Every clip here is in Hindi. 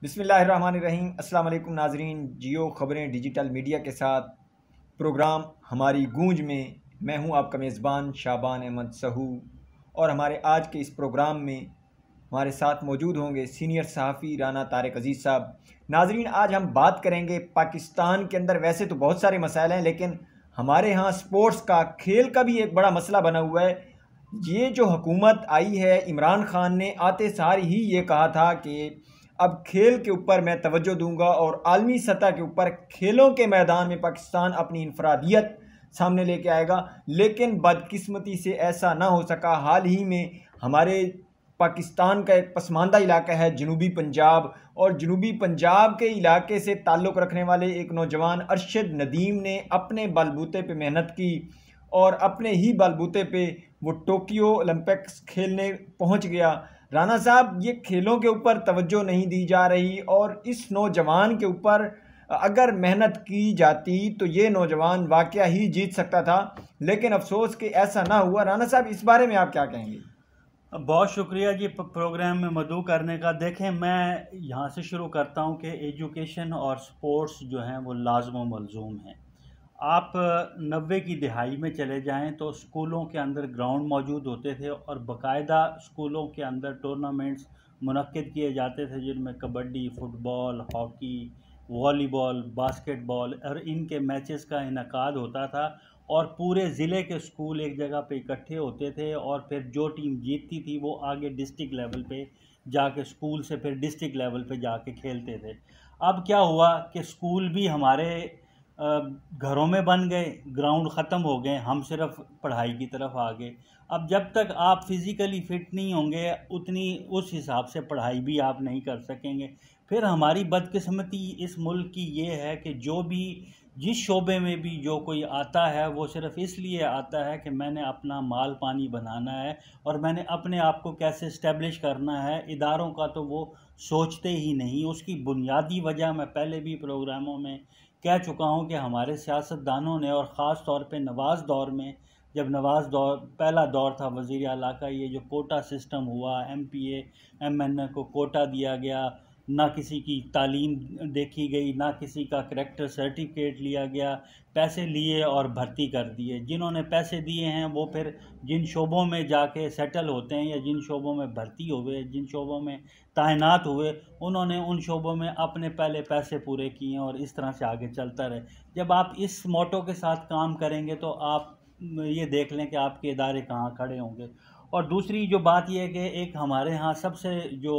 बिस्मिल्लाहिर्रहमानिर्रहीम। अस्सलाम वालेकुम नाजरीन। जियो ख़बरें डिजिटल मीडिया के साथ प्रोग्राम हमारी गूंज में मैं हूं आपका मेज़बान शाबान अहमद सहू। और हमारे आज के इस प्रोग्राम में हमारे साथ मौजूद होंगे सीनियर सहाफ़ी राना तारिक अज़ीज़ साहब। नाजरीन, आज हम बात करेंगे पाकिस्तान के अंदर वैसे तो बहुत सारे मसाइल हैं, लेकिन हमारे यहाँ स्पोर्ट्स का, खेल का भी एक बड़ा मसला बना हुआ है। ये जो हुकूमत आई है, इमरान खान ने आते सार ही ये कहा था कि अब खेल के ऊपर मैं तवज्जो दूंगा और आलमी सतह के ऊपर खेलों के मैदान में पाकिस्तान अपनी इनफरादियत सामने लेके आएगा। लेकिन बदकिस्मती से ऐसा ना हो सका। हाल ही में हमारे पाकिस्तान का एक पसमानदा इलाका है जनूबी पंजाब, और जनूबी पंजाब के इलाके से ताल्लुक़ रखने वाले एक नौजवान अरशद नदीम ने अपने बलबूते पे मेहनत की और अपने ही बलबूते पे वो टोक्यो ओलंपिक्स खेलने पहुंच गया। राना साहब, ये खेलों के ऊपर तवज्जो नहीं दी जा रही, और इस नौजवान के ऊपर अगर मेहनत की जाती तो ये नौजवान वाकया ही जीत सकता था, लेकिन अफसोस कि ऐसा ना हुआ। राना साहब, इस बारे में आप क्या कहेंगे? बहुत शुक्रिया जी प्रोग्राम में मदऊ करने का। देखें, मैं यहाँ से शुरू करता हूँ कि एजुकेशन और स्पोर्ट्स जो हैं वो लाज़िम व मलज़ूम हैं। आप 90 की दिहाई में चले जाएं तो स्कूलों के अंदर ग्राउंड मौजूद होते थे और बाकायदा स्कूलों के अंदर टूर्नामेंट्स मुनक्किद किए जाते थे, जिनमें kabaddi, football, hockey, volleyball, basketball और इनके मैचेस का इनकाद होता था। और पूरे ज़िले के स्कूल एक जगह पे इकट्ठे होते थे और फिर जो टीम जीतती थी वो आगे डिस्ट्रिक्ट लेवल पे जाके, स्कूल से फिर डिस्ट्रिक्ट लेवल पे जाके खेलते थे। अब क्या हुआ कि स्कूल भी हमारे घरों में बन गए, ग्राउंड ख़त्म हो गए, हम सिर्फ पढ़ाई की तरफ आ गए। अब जब तक आप फिज़िकली फ़िट नहीं होंगे उतनी उस हिसाब से पढ़ाई भी आप नहीं कर सकेंगे। फिर हमारी बदकिस्मती इस मुल्क की ये है कि जो भी जिस शोबे में भी जो कोई आता है वो सिर्फ इसलिए आता है कि मैंने अपना माल पानी बनाना है और मैंने अपने आप को कैसे इस्टेब्लिश करना है। इदारों का तो वो सोचते ही नहीं। उसकी बुनियादी वजह मैं पहले भी प्रोग्रामों में कह चुका हूँ कि हमारे सियासतदानों ने, और ख़ास तौर पे नवाज़ दौर में, जब नवाज़ दौर पहला दौर था वज़ीर आला का, ये जो कोटा सिस्टम हुआ, MPA MNA को कोटा दिया गया, ना किसी की तालीम देखी गई, ना किसी का करैक्टर सर्टिफिकेट लिया गया, पैसे लिए और भर्ती कर दिए। जिन्होंने पैसे दिए हैं वो फिर जिन शोबों में जाके सेटल होते हैं या जिन शोबों में भर्ती हुए, जिन शोबों में तैनात हुए, उन्होंने उन शोबों में अपने पहले पैसे पूरे किए और इस तरह से आगे चलता रहे। जब आप इस मोटो के साथ काम करेंगे तो आप ये देख लें कि आपके इदारे कहाँ खड़े होंगे। और दूसरी जो बात यह है कि एक हमारे यहाँ सबसे जो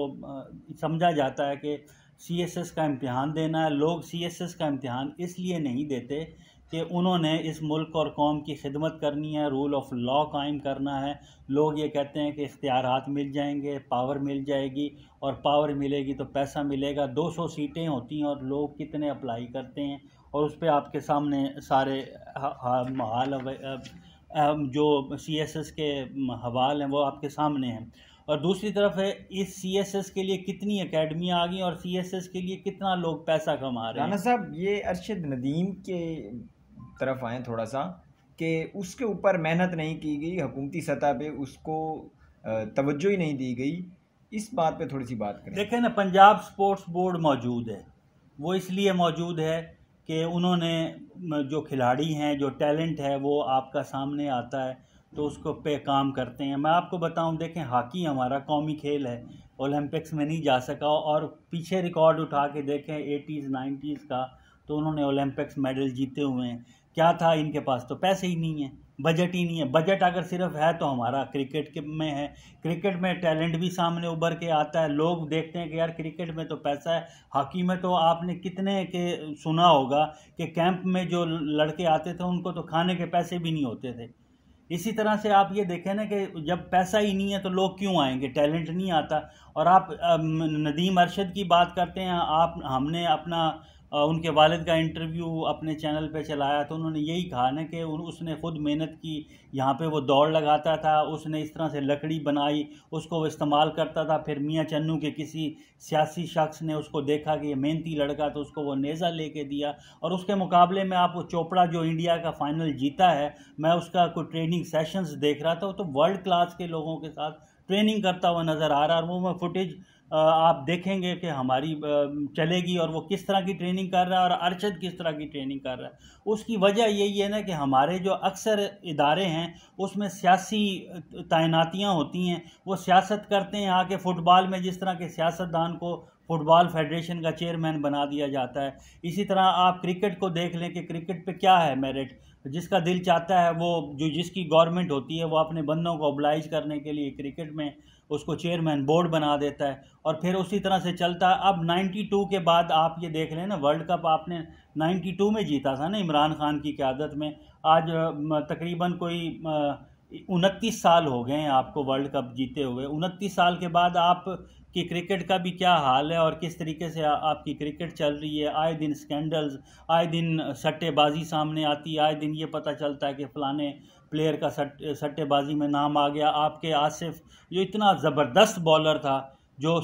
समझा जाता है कि CSS का इम्तिहान देना है। लोग CSS का इम्तिहान इसलिए नहीं देते कि उन्होंने इस मुल्क और कौम की खिदमत करनी है, रूल ऑफ लॉ कायम करना है। लोग ये कहते हैं कि इख्तियारात मिल जाएंगे, पावर मिल जाएगी, और पावर मिलेगी तो पैसा मिलेगा। 200 सीटें होती हैं और लोग कितने अप्लाई करते हैं, और उस पर आपके सामने सारे हाल जो CSS के हवाल हैं वो आपके सामने हैं। और दूसरी तरफ है, इस CSS के लिए कितनी एकेडमियाँ आ गई और CSS के लिए कितना लोग पैसा कमा रहे हैं। राना साहब, ये अरशद नदीम के तरफ आएँ थोड़ा सा, कि उसके ऊपर मेहनत नहीं की गई, हुकूमती सतह पे उसको तवज्जो ही नहीं दी गई। इस बात पे थोड़ी सी बात करें। देखें ना, पंजाब स्पोर्ट्स बोर्ड मौजूद है, वो इसलिए मौजूद है कि उन्होंने जो खिलाड़ी हैं, जो टैलेंट है वो आपका सामने आता है तो उसको पे काम करते हैं। मैं आपको बताऊं, देखें, हॉकी हमारा कौमी खेल है, ओलंपिक्स में नहीं जा सका, और पीछे रिकॉर्ड उठा के देखें 80s 90s का, तो उन्होंने ओलंपिक्स मेडल जीते हुए हैं। क्या था इनके पास? तो पैसे ही नहीं है, बजट ही नहीं है। बजट अगर सिर्फ है तो हमारा क्रिकेट के में है, क्रिकेट में टैलेंट भी सामने उभर के आता है। लोग देखते हैं कि यार क्रिकेट में तो पैसा है। हॉकी में तो आपने कितने के सुना होगा कि कैंप में जो लड़के आते थे उनको तो खाने के पैसे भी नहीं होते थे। इसी तरह से आप ये देखें ना कि जब पैसा ही नहीं है तो लोग क्यों आएंगे, टैलेंट नहीं आता। और आप नदीम अरशद की बात करते हैं, हमने अपना उनके वालिद का इंटरव्यू अपने चैनल पे चलाया तो उन्होंने यही कहा ना कि उसने ख़ुद मेहनत की, यहाँ पे वो दौड़ लगाता था, उसने इस तरह से लकड़ी बनाई, उसको वो इस्तेमाल करता था। फिर मियाँ चन्नू के किसी सियासी शख्स ने उसको देखा कि ये मेहनती लड़का, तो उसको वो नेज़ा लेके दिया। और उसके मुकाबले में आप वो चोपड़ा जो इंडिया का फ़ाइनल जीता है, मैं उसका कोई ट्रेनिंग सेशंस देख रहा था, तो वर्ल्ड क्लास के लोगों के साथ ट्रेनिंग करता हुआ नज़र आ रहा है। और वो मैं फुटेज आप देखेंगे कि हमारी चलेगी, और वो किस तरह की ट्रेनिंग कर रहा है और अरशद किस तरह की ट्रेनिंग कर रहा है। उसकी वजह यही है ना कि हमारे जो अक्सर इदारे हैं उसमें सियासी तैनातियाँ होती हैं, वो सियासत करते हैं। आके फ़ुटबॉल में जिस तरह के सियासतदान को फुटबॉल फेडरेशन का चेयरमैन बना दिया जाता है, इसी तरह आप क्रिकेट को देख लें कि क्रिकेट पे क्या है मेरिट। जिसका दिल चाहता है वो, जो जिसकी गवर्नमेंट होती है, वो अपने बंदों को ओबलाइज करने के लिए क्रिकेट में उसको चेयरमैन बोर्ड बना देता है, और फिर उसी तरह से चलता है। अब 92 के बाद आप ये देख लें ना, वर्ल्ड कप आपने 92 में जीता था ना इमरान खान की क़यादत में। आज तकरीबन कोई 29 साल हो गए हैं आपको वर्ल्ड कप जीते हुए। 29 साल के बाद आप कि क्रिकेट का भी क्या हाल है और किस तरीके से आपकी क्रिकेट चल रही है। आए दिन स्कैंडल्स, आए दिन सट्टेबाजी सामने आती है, आए दिन ये पता चलता है कि फ़लाने प्लेयर का सट्टेबाजी में नाम आ गया। आपके आसिफ जो इतना ज़बरदस्त बॉलर था, जो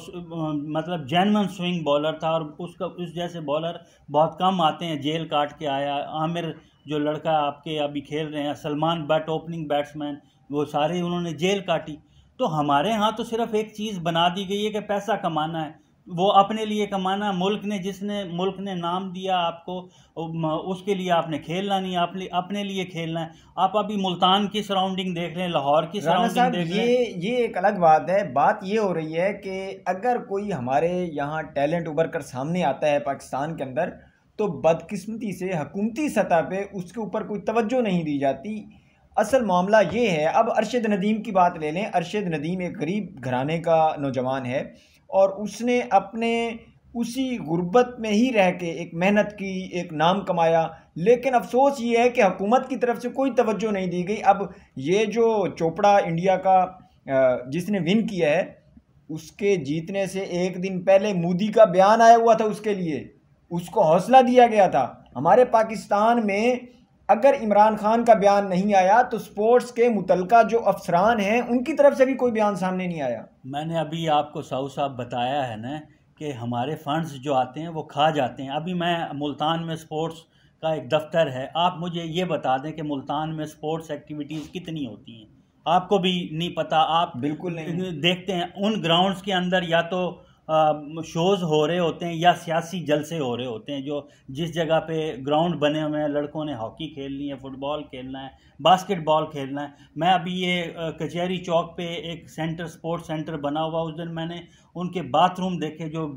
मतलब जेन्युइन स्विंग बॉलर था, और उसका उस जैसे बॉलर बहुत कम आते हैं, जेल काट के आया। आमिर जो लड़का आपके अभी खेल रहे हैं, सलमान बट ओपनिंग बैट्समैन, वो सारे उन्होंने जेल काटी। तो हमारे यहाँ तो सिर्फ एक चीज़ बना दी गई है कि पैसा कमाना है, वो अपने लिए कमाना। मुल्क ने नाम दिया आपको, उसके लिए आपने खेलना नहीं, आपने अपने लिए खेलना है। आप अभी मुल्तान की सराउंडिंग देख लें, लाहौर की सराउंडिंग देख लें। ये एक अलग बात है। बात ये हो रही है कि अगर कोई हमारे यहाँ टैलेंट उभर कर सामने आता है पाकिस्तान के अंदर, तो बदकिस्मती से हुकूमती सतह पे उसके ऊपर कोई तवज्जो नहीं दी जाती। असल मामला ये है, अब अरशद नदीम की बात ले लें। अरशद नदीम एक गरीब घराने का नौजवान है, और उसने अपने उसी गुर्बत में ही रह के एक मेहनत की, एक नाम कमाया। लेकिन अफसोस ये है कि हुकूमत की तरफ से कोई तवज्जो नहीं दी गई। अब ये जो चोपड़ा इंडिया का जिसने विन किया है, उसके जीतने से एक दिन पहले मोदी का बयान आया हुआ था उसके लिए, उसको हौसला दिया गया था। हमारे पाकिस्तान में अगर इमरान खान का बयान नहीं आया तो स्पोर्ट्स के मुतलका जो अफसरान हैं उनकी तरफ से भी कोई बयान सामने नहीं आया। मैंने अभी आपको साहू साहब बताया है ना कि हमारे फंड्स जो आते हैं वो खा जाते हैं। अभी मैं मुल्तान में स्पोर्ट्स का एक दफ्तर है, आप मुझे ये बता दें कि मुल्तान में स्पोर्ट्स एक्टिविटीज़ कितनी होती हैं। आपको भी नहीं पता, आप बिल्कुल नहीं देखते हैं उन ग्राउंड्स के अंदर या तो शोज़ हो रहे होते हैं या सियासी जलसे हो रहे होते हैं। जो जिस जगह पे ग्राउंड बने हुए हैं, लड़कों ने हॉकी खेलनी है, फुटबॉल खेलना है, बास्केटबॉल खेलना है। मैं अभी ये कचहरी चौक पे एक स्पोर्ट्स सेंटर बना हुआ, उस दिन मैंने उनके बाथरूम देखे। जो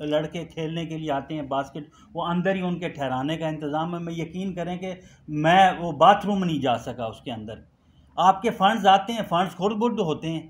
लड़के खेलने के लिए आते हैं बास्केट, वो अंदर ही उनके ठहराने का इंतज़ाम है। मैं यकीन करें कि मैं वो बाथरूम नहीं जा सका उसके अंदर। आपके फंड्स आते हैं, फंड्स खुद बुर्द होते हैं,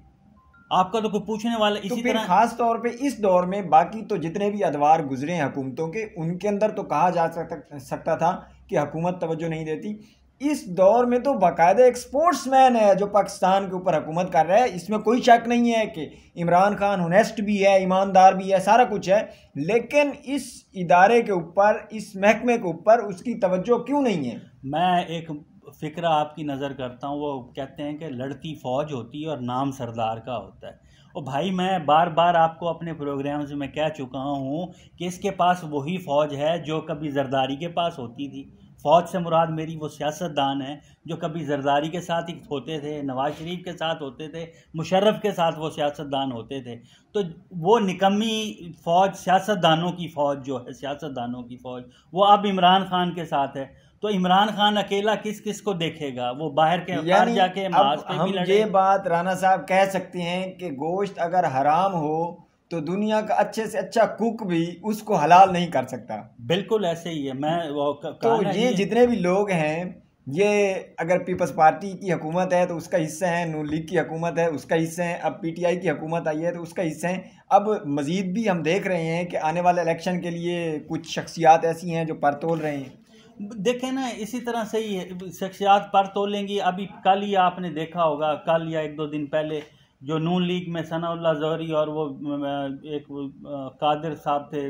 आपका तो कोई पूछने वाला। इसी तरह खास तौर पे इस दौर में, बाकी तो जितने भी अदवार गुजरे हैं हुकूमतों के, उनके अंदर तो कहा जा सकता था कि हुकूमत तवज्जो नहीं देती। इस दौर में तो बाकायदा एक स्पोर्ट्समैन है जो पाकिस्तान के ऊपर हुकूमत कर रहा है। इसमें कोई शक नहीं है कि इमरान खान होनेस्ट भी है, ईमानदार भी है, सारा कुछ है। लेकिन इस इदारे के ऊपर, इस महकमे के ऊपर उसकी तवज्जो क्यों नहीं है? मैं एक फ़िक्रा आपकी नज़र करता हूँ। वो कहते हैं कि लड़ती फ़ौज होती है और नाम सरदार का होता है। और भाई, मैं बार बार आपको अपने प्रोग्राम्स में कह चुका हूँ कि इसके पास वही फ़ौज है जो कभी जरदारी के पास होती थी। फ़ौज से मुराद मेरी वो सियासतदान है जो कभी जरदारी के साथ ही होते थे, नवाज शरीफ के साथ होते थे, मुशर्रफ के साथ वो सियासतदान होते थे। तो वो निकम्मी फ़ौज, सियासतदानों की फ़ौज जो है, सियासतदानों की फ़ौज, वो अब इमरान खान के साथ है। तो इमरान खान अकेला किस किस को देखेगा? वो बाहर के बाहर जाके मास पे भी लड़े। ये बात राना साहब कह सकते हैं कि गोश्त अगर हराम हो तो दुनिया का अच्छे से अच्छा कुक भी उसको हलाल नहीं कर सकता। बिल्कुल ऐसे ही है। मैं वो तो ये जितने भी लोग हैं, ये अगर पीपल्स पार्टी की हुकूमत है तो उसका हिस्सा है, नून लीग की हुकूमत है उसका हिस्सा है, अब पीटीआई की हुकूमत आई है तो उसका हिस्सा है। अब मज़ीद भी हम देख रहे हैं कि आने वाले इलेक्शन के लिए कुछ शख्सियात ऐसी हैं जो पर तोल रहे हैं। देखें ना, इसी तरह से ही शख्सियात पर तोलेंगी। अभी कल ही आपने देखा होगा, कल या एक दो दिन पहले, जो नून लीग में सनाउल्लाह ज़ोहरी और वो एक कादिर साहब थे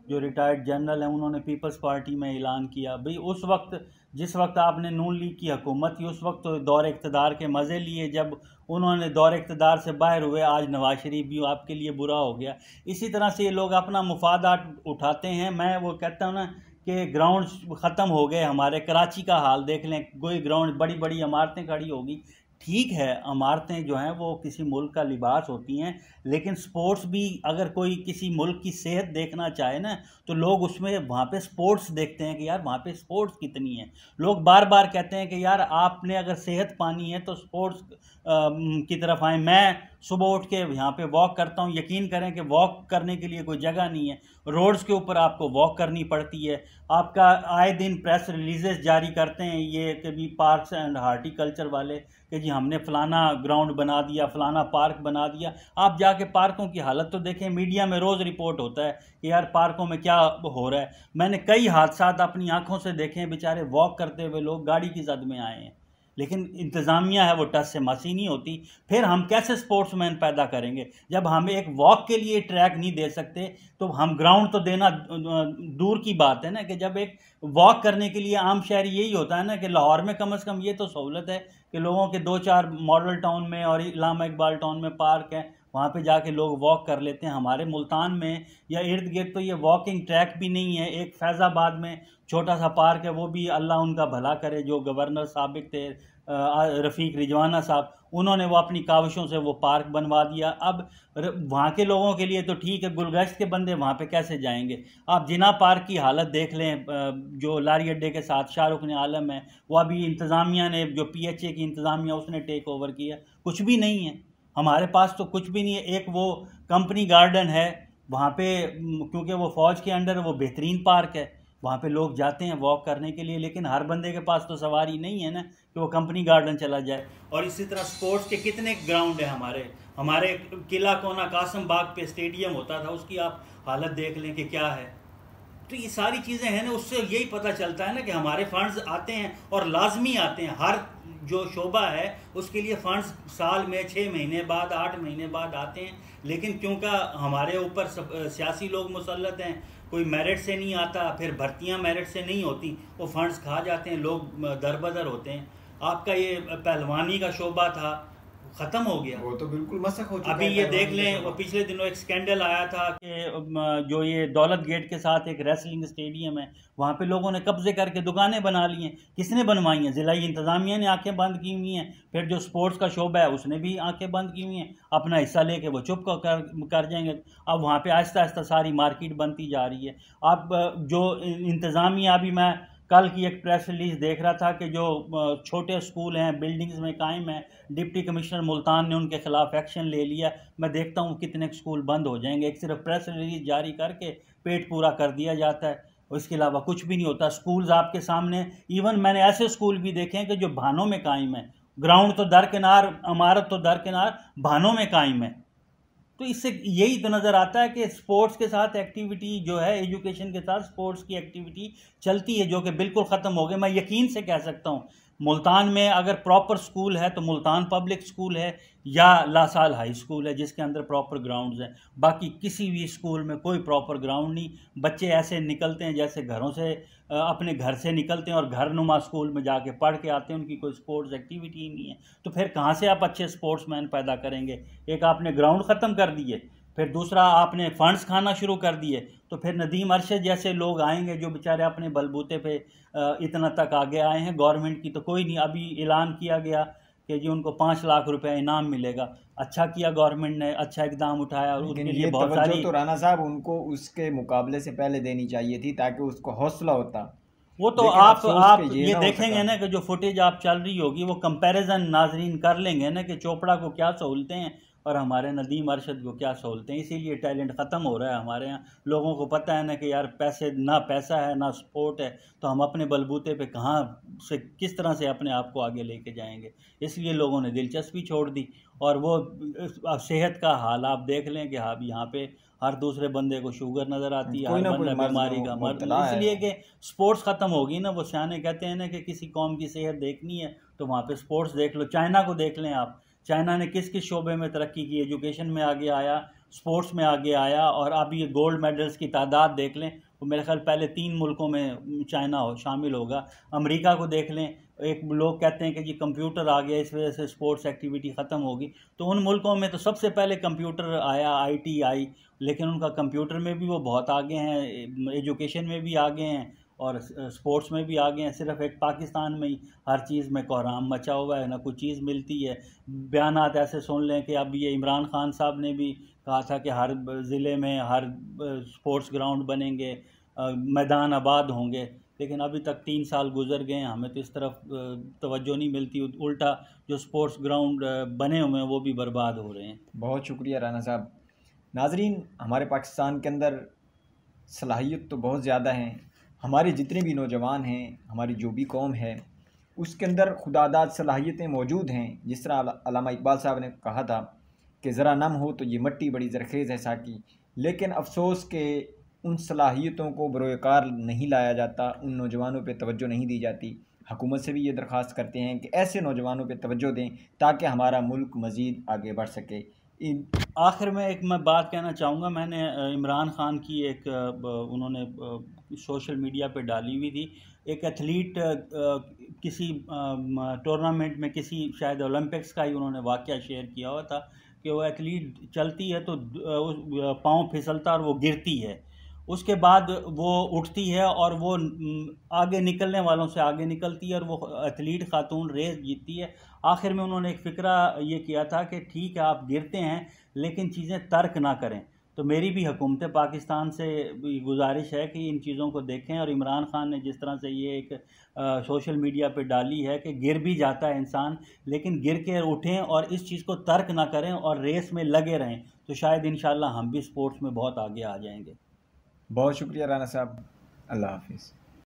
जो रिटायर्ड जनरल हैं, उन्होंने पीपल्स पार्टी में ऐलान किया। भाई, उस वक्त जिस वक्त आपने नून लीग की हुकूमत थी, उस वक्त तो दौर इक़्तिदार के मज़े लिए। जब उन्होंने दौर इक़्तिदार से बाहर हुए, आज नवाज शरीफ भी आपके लिए बुरा हो गया। इसी तरह से ये लोग अपना मुफादात उठाते हैं। मैं वो कहता हूँ ना कि ग्राउंड ख़त्म हो गए हमारे। कराची का हाल देख लें, कोई ग्राउंड, बड़ी बड़ी इमारतें खड़ी होगी, ठीक है, इमारतें जो हैं वो किसी मुल्क का लिबास होती हैं, लेकिन स्पोर्ट्स भी, अगर कोई किसी मुल्क की सेहत देखना चाहे ना, तो लोग उसमें वहाँ पे स्पोर्ट्स देखते हैं कि यार वहाँ पे स्पोर्ट्स कितनी है। लोग बार बार कहते हैं कि यार आपने अगर सेहत पानी है तो स्पोर्ट्स की तरफ आए। मैं सुबह उठ के यहाँ पे वॉक करता हूँ, यकीन करें कि वॉक करने के लिए कोई जगह नहीं है, रोड्स के ऊपर आपको वॉक करनी पड़ती है। आपका आए दिन प्रेस रिलीजेस जारी करते हैं ये कभी पार्क्स एंड हार्टिकल्चर वाले कि जी हमने फलाना ग्राउंड बना दिया, फलाना पार्क बना दिया। आप जाके पार्कों की हालत तो देखें, मीडिया में रोज़ रिपोर्ट होता है कि यार पार्कों में क्या हो रहा है। मैंने कई हादसात अपनी आंखों से देखे हैं, बेचारे वॉक करते हुए लोग गाड़ी की जद में आए हैं, लेकिन इंतज़ामिया है वो टस से मसी नहीं होती। फिर हम कैसे स्पोर्ट्समैन पैदा करेंगे जब हम एक वॉक के लिए ट्रैक नहीं दे सकते? तो हम ग्राउंड तो देना दूर की बात है ना, कि जब एक वॉक करने के लिए आम शहरी यही होता है ना कि लाहौर में कम से कम ये तो सहूलत है कि लोगों के 2-4 मॉडल टाउन में और इलामा इकबाल टाउन में पार्क हैं, वहाँ पे जाके लोग वॉक कर लेते हैं। हमारे मुल्तान में या इर्द गिर्द तो ये वॉकिंग ट्रैक भी नहीं है। एक फैज़ाबाद में छोटा सा पार्क है, वो भी अल्लाह उनका भला करे, जो गवर्नर साबिक थे रफ़ीक रिजवाना साहब, उन्होंने वो अपनी काविशों से वो पार्क बनवा दिया। अब वहाँ के लोगों के लिए तो ठीक है, गुलगश्त के बंदे वहाँ पे कैसे जाएंगे? आप जिना पार्क की हालत देख लें, जो लारी अड्डे के साथ शाहरुख ने आलम है, वो अभी इंतज़ामिया ने, जो PHA की इंतज़ामिया उसने टेक ओवर किया, कुछ भी नहीं है हमारे पास, तो कुछ भी नहीं है। एक वो कंपनी गार्डन है वहाँ पे, क्योंकि वो फ़ौज के अंडर, वो बेहतरीन पार्क है, वहाँ पे लोग जाते हैं वॉक करने के लिए, लेकिन हर बंदे के पास तो सवारी नहीं है ना कि वो कंपनी गार्डन चला जाए। और इसी तरह स्पोर्ट्स के कितने ग्राउंड है हमारे हमारे किला कोना कासम बाग पे स्टेडियम होता था, उसकी आप हालत देख लें कि क्या है। तो ये सारी चीज़ें हैं ना, उससे यही पता चलता है ना कि हमारे फंड्स आते हैं और लाजमी आते हैं। हर जो शोबा है उसके लिए फ़ंड्स साल में 6 महीने बाद, 8 महीने बाद आते हैं, लेकिन क्योंकि हमारे ऊपर सियासी लोग मुसल्लत हैं, कोई मेरिट से नहीं आता, फिर भर्तियां मेरिट से नहीं होती, वो फंड्स खा जाते हैं, लोग दरबदर होते हैं। आपका ये पहलवानी का शोबा था, ख़त्म हो गया, वो तो बिल्कुल मशक हो चुका अभी है। ये देख लें, वो पिछले दिनों एक स्कैंडल आया था कि जो ये दौलत गेट के साथ एक रेसलिंग स्टेडियम है, वहाँ पे लोगों ने कब्जे करके दुकानें बना ली हैं। किसने बनवाई हैं? ज़िला इंतज़ामिया ने आंखें बंद की हुई हैं। फिर जो स्पोर्ट्स का शोबा है उसने भी आंखें बंद की हुई हैं, अपना हिस्सा लेके वो चुप कर जाएंगे। अब वहाँ पे आहिस्ता आहिस्ता सारी मार्केट बनती जा रही है। अब जो इंतज़ामिया, अभी मैं कल की एक प्रेस रिलीज़ देख रहा था कि जो छोटे स्कूल हैं बिल्डिंग्स में कायम हैं, डिप्टी कमिश्नर मुल्तान ने उनके ख़िलाफ़ एक्शन ले लिया। मैं देखता हूँ कितने स्कूल बंद हो जाएंगे, एक सिर्फ प्रेस रिलीज़ जारी करके पेट पूरा कर दिया जाता है, उसके अलावा कुछ भी नहीं होता। स्कूल्स आपके सामने, इवन मैंने ऐसे स्कूल भी देखे हैं कि जो भानों में कायम है, ग्राउंड तो दरकिनार, इमारत तो दरकिनार, भानों में कायम है। तो इससे यही तो नज़र आता है कि स्पोर्ट्स के साथ एक्टिविटी जो है, एजुकेशन के साथ स्पोर्ट्स की एक्टिविटी चलती है, जो कि बिल्कुल ख़त्म हो गई। मैं यकीन से कह सकता हूँ मुल्तान में अगर प्रॉपर स्कूल है तो मुल्तान पब्लिक स्कूल है या लासाल हाई स्कूल है जिसके अंदर प्रॉपर ग्राउंड्स हैं। बाकी किसी भी स्कूल में कोई प्रॉपर ग्राउंड नहीं। बच्चे ऐसे निकलते हैं जैसे घरों से, अपने घर से निकलते हैं और घर नुमा स्कूल में जाके पढ़ के आते हैं, उनकी कोई स्पोर्ट्स एक्टिविटी ही नहीं है। तो फिर कहाँ से आप अच्छे स्पोर्ट्समैन पैदा करेंगे? एक आपने ग्राउंड ख़त्म कर दिए, फिर दूसरा आपने फंड्स खाना शुरू कर दिए, तो फिर नदीम अरशद जैसे लोग आएंगे जो बेचारे अपने बलबूते पे इतना तक आगे आए हैं। गवर्नमेंट की तो कोई नहीं, अभी ऐलान किया गया कि जी उनको 5 लाख रुपए इनाम मिलेगा। अच्छा किया गवर्नमेंट ने, अच्छा इकदाम उठाया, और उसके लिए बहुत सारी, तो राना साहब उनको उसके मुकाबले से पहले देनी चाहिए थी ताकि उसको हौसला होता। वो तो आप ये देखेंगे ना कि जो फुटेज आप चल रही होगी वो कंपैरिजन नाजरीन कर लेंगे ना कि चोपड़ा को क्या सहूलतें हैं और हमारे नदीम अरशद को क्या सहूलतें। इसीलिए टैलेंट ख़त्म हो रहा है हमारे यहाँ। लोगों को पता है ना कि यार पैसे, ना पैसा है ना सपोर्ट है, तो हम अपने बलबूते पे कहाँ से, किस तरह से अपने आप को आगे लेके जाएंगे। इसलिए लोगों ने दिलचस्पी छोड़ दी। और वो सेहत का हाल आप देख लें कि हाँ यहाँ पे हर दूसरे बंदे को शुगर नज़र आती है, हर बंदा बीमारी का मर्द, इसलिए कि स्पोर्ट्स ख़त्म होगी ना। वो सियाने कहते हैं ना कि किसी कौम की सेहत देखनी है तो वहाँ पे स्पोर्ट्स देख लो। चाइना को देख लें आप, चाइना ने किस किस शोबे में तरक्की की, एजुकेशन में आगे आया, स्पोर्ट्स में आगे आया, और अब ये गोल्ड मेडल्स की तादाद देख लें, तो मेरे ख्याल पहले 3 मुल्कों में चाइना शामिल होगा। अमेरिका को देख लें, एक लोग कहते हैं कि जी कंप्यूटर आ गया, इस वजह से स्पोर्ट्स एक्टिविटी ख़त्म होगी, तो उन मुल्कों में तो सबसे पहले कंप्यूटर आया, IT आई, लेकिन उनका कंप्यूटर में भी वो बहुत आगे हैं, एजुकेशन में भी आगे हैं, और स्पोर्ट्स में भी आगे हैं। सिर्फ एक पाकिस्तान में ही हर चीज़ में कोहराम मचा हुआ है, ना कोई चीज़ मिलती है। बयानात ऐसे सुन लें कि अब ये इमरान खान साहब ने भी कहा था कि हर ज़िले में हर स्पोर्ट्स ग्राउंड बनेंगे, मैदान आबाद होंगे, लेकिन अभी तक 3 साल गुजर गए हैं, हमें तो इस तरफ तवज्जो नहीं मिलती। उल्टा जो स्पोर्ट्स ग्राउंड बने हुए हैं वो भी बर्बाद हो रहे हैं। बहुत शुक्रिया राना साहब। नाजरीन, हमारे पाकिस्तान के अंदर सलाहियत तो बहुत ज़्यादा हैं। हमारे जितने भी नौजवान हैं, हमारी जो भी कौम है, उसके अंदर खुदादाद सलाहियतें मौजूद हैं। जिस तरह अल्लामा इकबाल साहब ने कहा था कि ज़रा नम हो तो ये मट्टी बड़ी ज़रखेज़ है साकी। लेकिन अफसोस के उन सलाहियतों को बरोकार नहीं लाया जाता, उन नौजवानों पे तवज्जो नहीं दी जाती। हुकूमत से भी ये दरख्वास्त करते हैं कि ऐसे नौजवानों पे तवज्जो दें ताकि हमारा मुल्क मज़ीद आगे बढ़ सके। आखिर में एक मैं बात कहना चाहूँगा। मैंने इमरान खान की एक उन्होंने सोशल मीडिया पे डाली हुई थी, एक एथलीट किसी टूर्नामेंट में, किसी शायद ओलंपिक्स का ही उन्होंने वाक़या शेयर किया हुआ था कि वो एथलीट चलती है तो पाँव फिसलता और वो गिरती है, उसके बाद वो उठती है और वो आगे निकलने वालों से आगे निकलती है और वो एथलीट खातून रेस जीतती है। आखिर में उन्होंने एक फ़िक्रा ये किया था कि ठीक है आप गिरते हैं लेकिन चीज़ें तर्क ना करें। तो मेरी भी हुकूमत पाकिस्तान से गुजारिश है कि इन चीज़ों को देखें। और इमरान खान ने जिस तरह से ये एक सोशल मीडिया पे डाली है कि गिर भी जाता है इंसान, लेकिन गिर के उठें और इस चीज़ को तर्क ना करें और रेस में लगे रहें, तो शायद इंशाल्लाह हम भी स्पोर्ट्स में बहुत आगे आ जाएंगे। बहुत शुक्रिया राना साहब। अल्लाह हाफिज़।